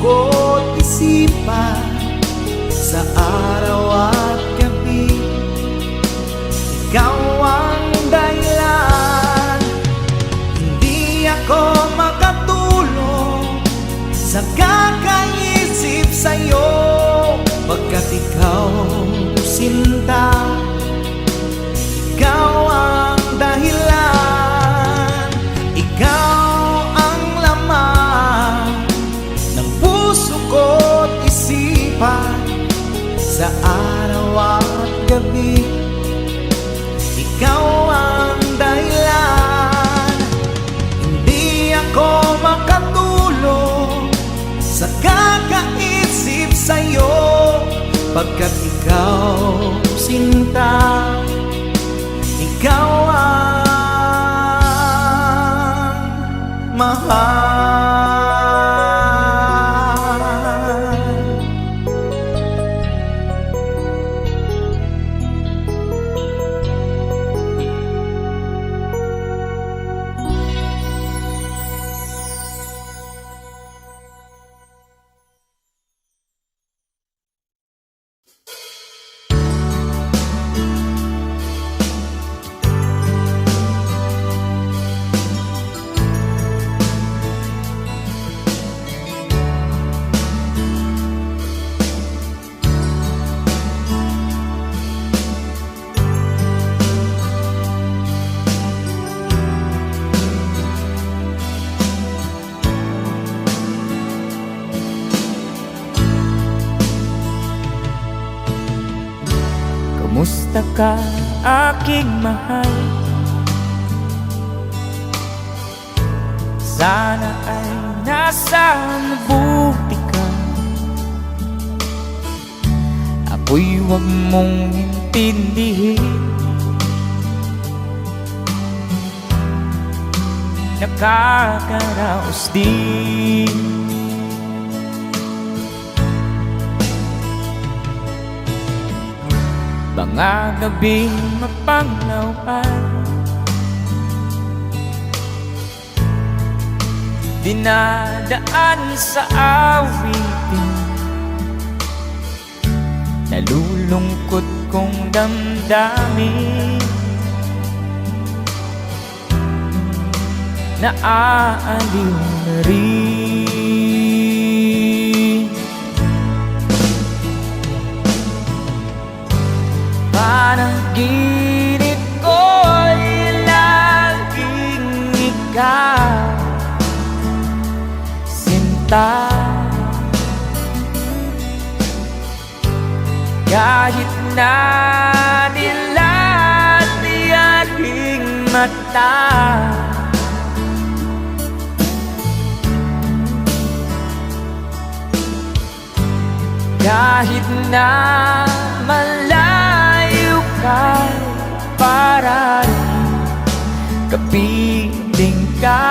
Ko't isipan, sa araw at gabi ikaw ang dahilan. Hindi ako makatulog sa kakaisip sa'yo, pagkat ikaw sinta, ikaw ang dahilan. Ikaw ang laman ng puso ko't isipan, sa araw at gabi ikaw ang dahilan. Hindi ako makatulog sa kakaisip sa'yo, pagkat ikaw sinta, ikaw ang mahal. Kumusta ka, aking mahal? Sana ay nasa mabuti ka. Ako'y huwag mong intindihin. Nakakaraos din. Mga gabing mapanglawan, dinadaan sa awitin. Nalulungkot kong damdamin, naaaliw na rin. Panaginip ko'y laging ikaw, sinta. Kahit na dilat-diyaring mata, kahit na malayo ka, para rin kapiling ka,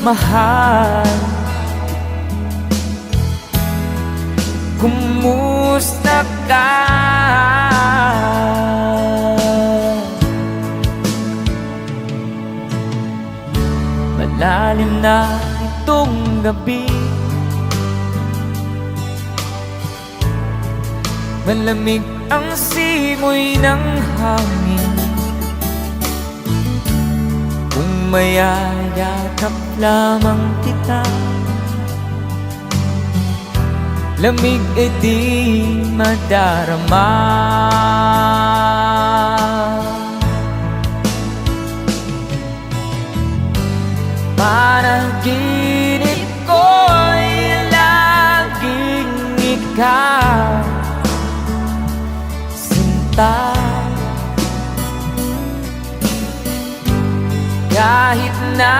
mahal. Kumusta ka? Malalim na itong gabi, malamig ang simoy ng hangin. Kung mayayakap lamang kita, lamig ay di madarama. Panaginip ko'y laging ikaw, sinta. Kahit na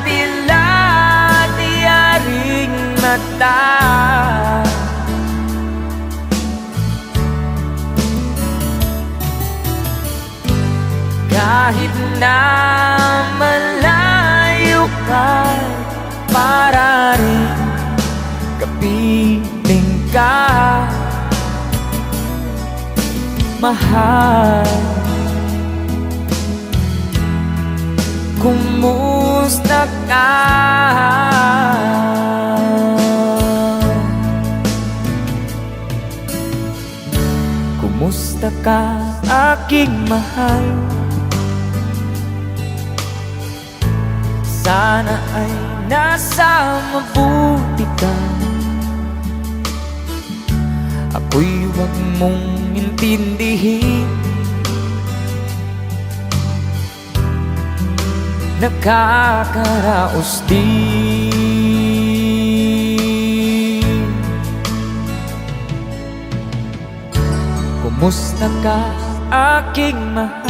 dilat-diyaring mata, kahit na malayo ka, para rin kapiling ka, mahal. Kumusta ka? Kumusta ka, aking mahal? Sana ay nasa mabuti ka. Ako'y huwag mong intindihin. Nakakaraos din. Kumusta ka, aking mahal?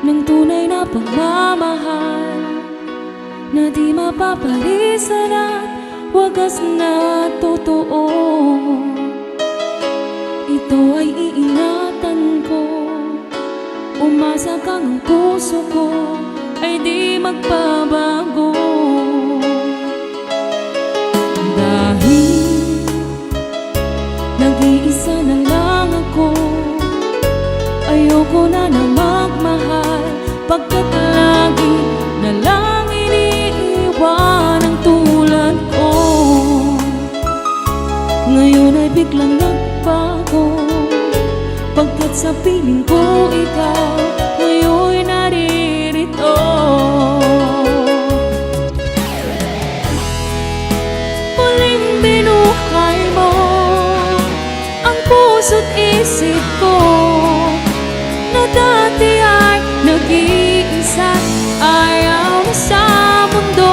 ng tunay na pagmamahal na di mapapalisan at wagas na totoo. Ito ay iingatan ko, umasa kang ang puso ko ay di magbabago. Dahil nag-iisa na lang ako, ayoko na magmahal, pagkat lagi na lang iniiwan ang tulad ko. Ngayon ay biglang nagbago, pagkat sa piling ko ikaw ngayon naririto. Muling binuhay mo ang puso't isip ko, na dati ay nag-iisa, ayaw na sa mundo.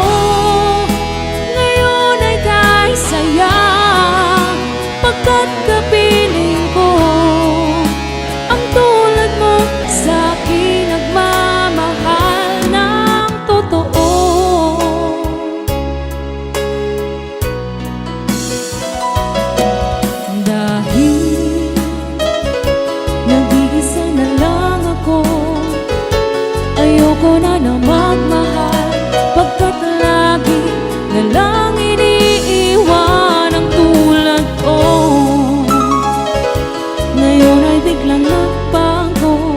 Ngayon ay kahit saya, pagkat kapiling ko ang tulad mo sa akin nagmamahal ng totoo. Dahil nag-iisa na lang ako, ayoko na magmahal, pagkat lagi na lang iniiwan ang tulad ko. Ngayon ay biglang nagbago,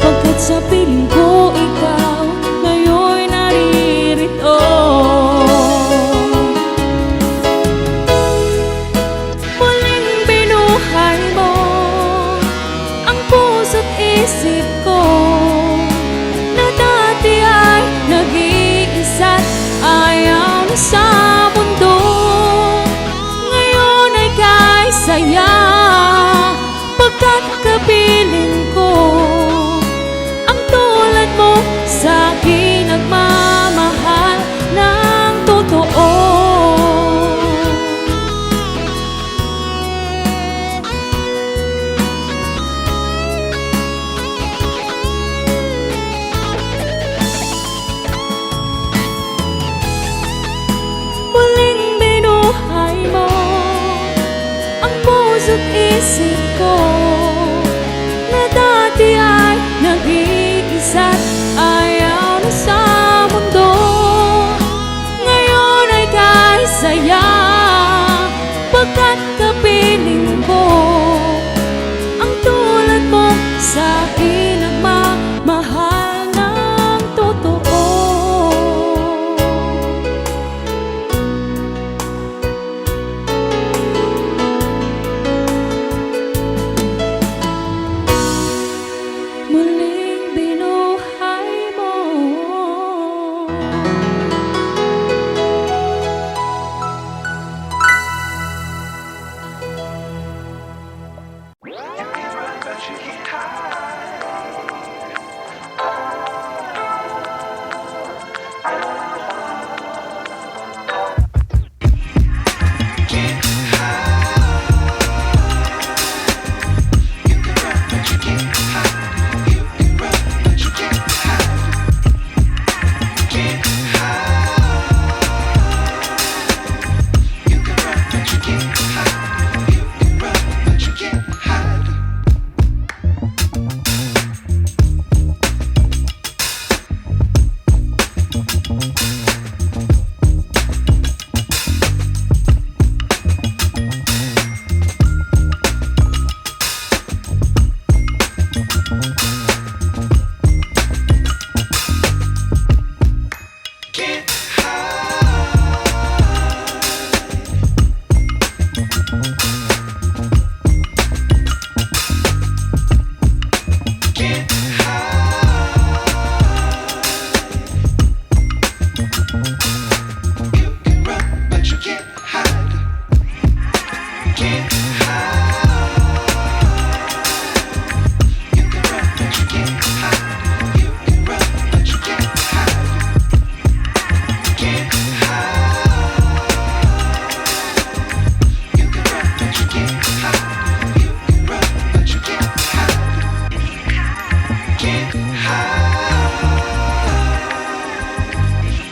pagkat sa piling ko ikaw ngayon naririto. Muling binuhay mo ang puso't isip ko, na dati ay nag-iisa't ayaw na sa mundo. Ngayon ay kahit saya, pagkat kapiling ko ang tulad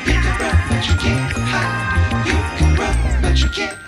You can run, but you can't hide. You can run, but you can't